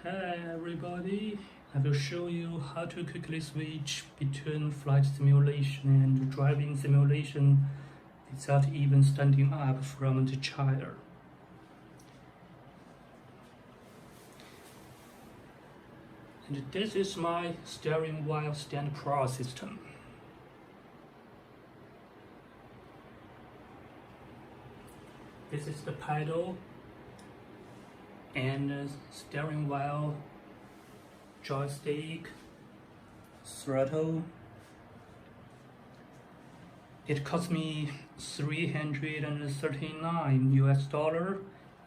Hi everybody, I will show you how to quickly switch between flight simulation and driving simulation without even standing up from the chair. And this is my steering wheel stand pro system. This is the pedal and steering wheel, joystick, throttle. It cost me $339 US,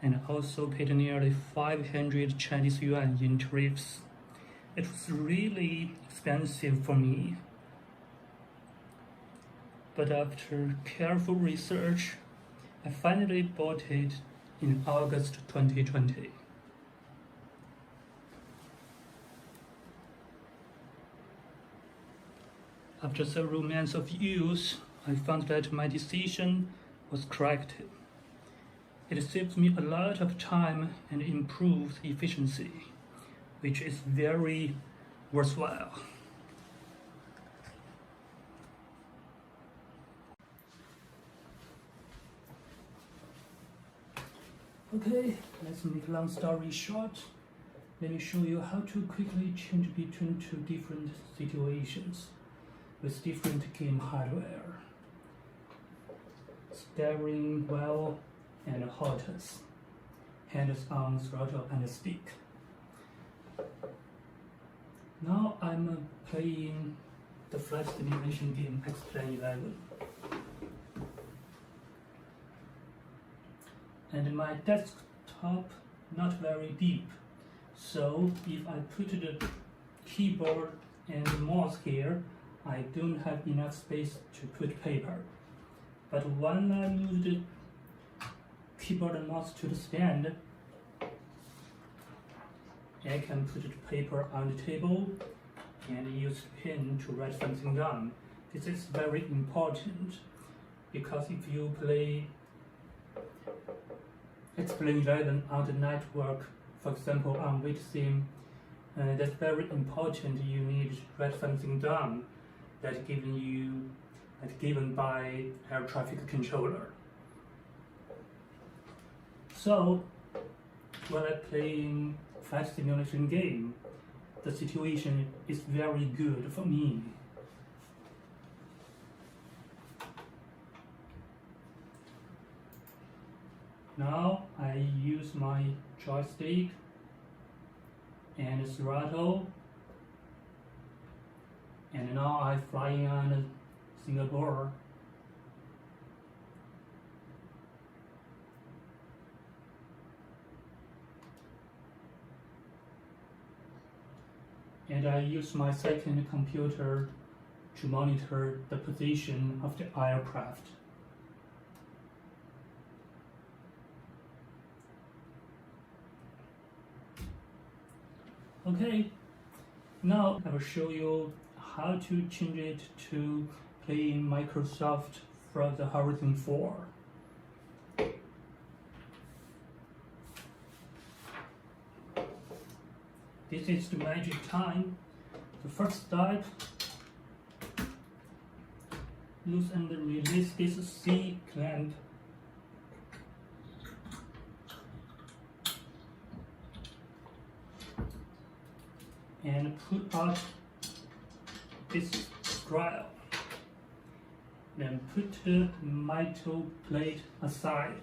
and also paid nearly 500 Chinese yuan in tariffs. It was really expensive for me, but after careful research, I finally bought it in August 2020. After several months of use, I found that my decision was correct. It saves me a lot of time and improves efficiency, which is very worthwhile. Okay, let's make long story short. Let me show you how to quickly change between two different situations with different game hardware. Steering wheel and HOTAS, hands-on throttle and stick. Now I'm playing the flight simulation game X-Plane 11. And my desktop not very deep, so if I put the keyboard and the mouse here, I don't have enough space to put paper. But when I move the keyboard and mouse to the stand, I can put the paper on the table and use pen to write something down. This is very important because if you play X-Plane 11 on the network, for example on weight sim, that's very important. You need to write something down that given by air traffic controller. So when I play flight simulation game, the situation is very good for me. Now I use my joystick and throttle, and now I'm flying on Singapore. And I use my second computer to monitor the position of the aircraft. Okay, now I will show you how to change it to playing Microsoft from the Horizon 4. This is the magic time. The first step, loose and release this C clamp. And put out this strap. Then put the metal plate aside.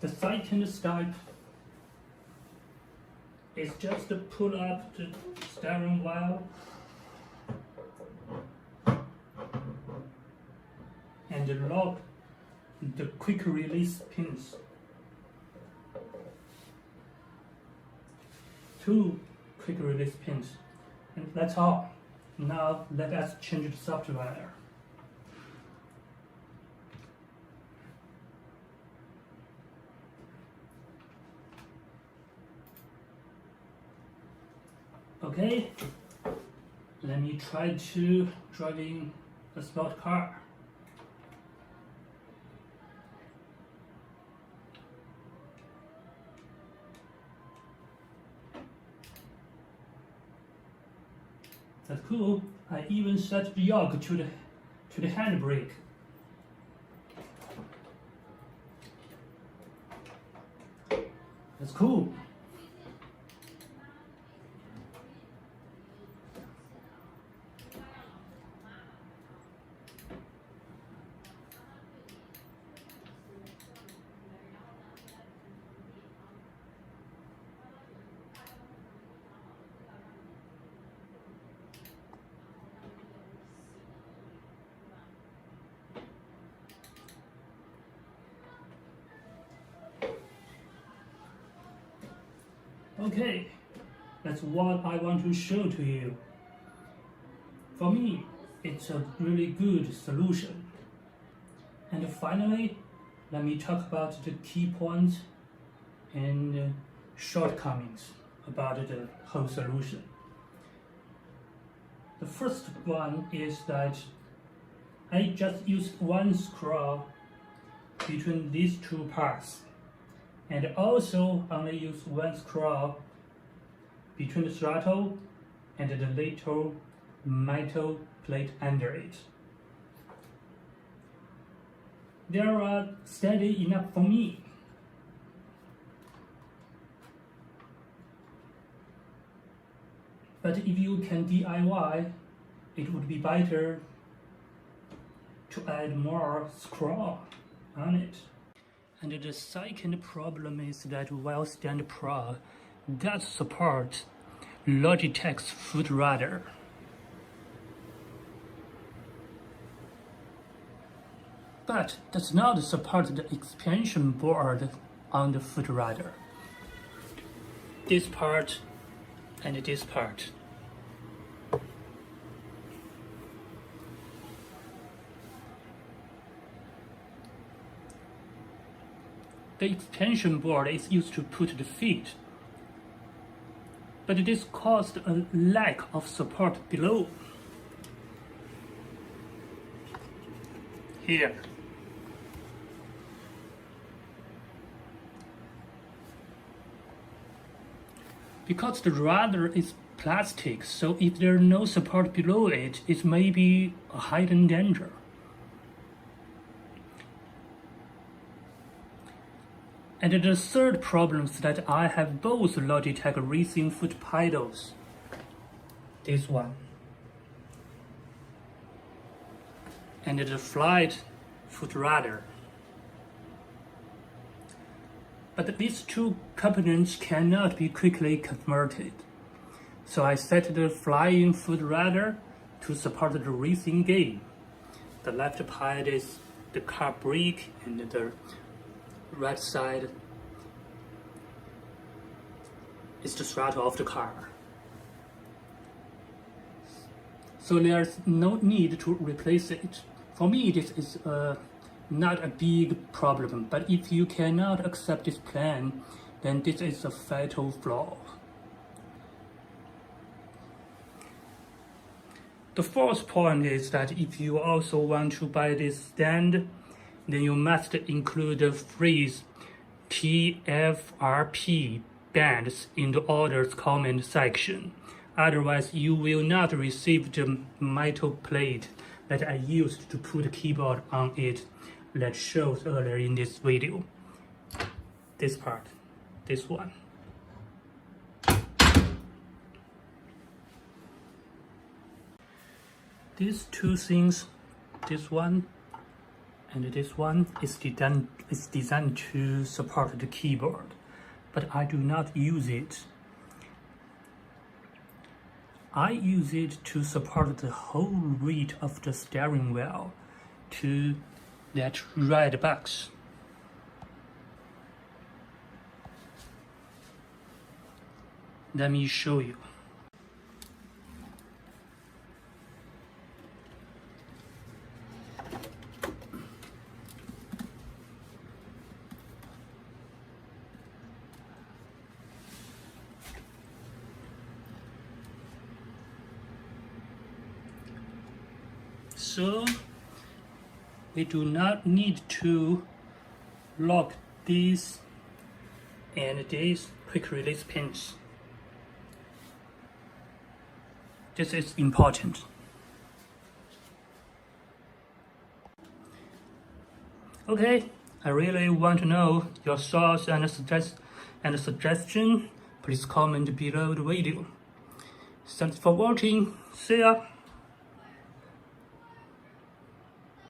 The second step is just to pull up the steering wheel and lock the quick release pins. 2 quick release pins, and that's all. Now let us change the software. Okay, let me try to driving a sport car. That's cool. I even set the yoke to the handbrake. That's cool. Okay, that's what I want to show to you. For me, it's a really good solution. And finally, let me talk about the key points and shortcomings about the whole solution. The first one is that I just used one screw between these two parts, and also only use one screw between the throttle and the little metal plate under it. They are steady enough for me. But if you can DIY, it would be better to add more screw on it. And the second problem is that Wheel Stand Pro does support Logitech's foot rudder. But does not support the expansion board on the foot rudder. This part and this part. The expansion board is used to put the feet, but this caused a lack of support below. Here. Because the rudder is plastic, so if there is no support below it, it may be a hidden danger. And the third problem is that I have both Logitech racing foot pedals. This one. And the flight foot rudder. But these two components cannot be quickly converted. So I set the flying foot rudder to support the racing game. The left pad is the car brake and the right side is the throttle of the car. So there's no need to replace it. For me, this is not a big problem, but if you cannot accept this plan, then this is a fatal flaw. The fourth point is that if you also want to buy this stand, then you must include the phrase TFRP bands in the orders comment section. Otherwise, you will not receive the metal plate that I used to put the keyboard on it that shows earlier in this video. This part, this one. These two things, this one and this one, is designed to support the keyboard, but I do not use it. I use it to support the whole weight of the steering wheel to that red box. Let me show you. So we do not need to lock these and these quick release pins. This is important. Okay, I really want to know your thoughts and suggestion. Please comment below the video. Thanks for watching. See ya.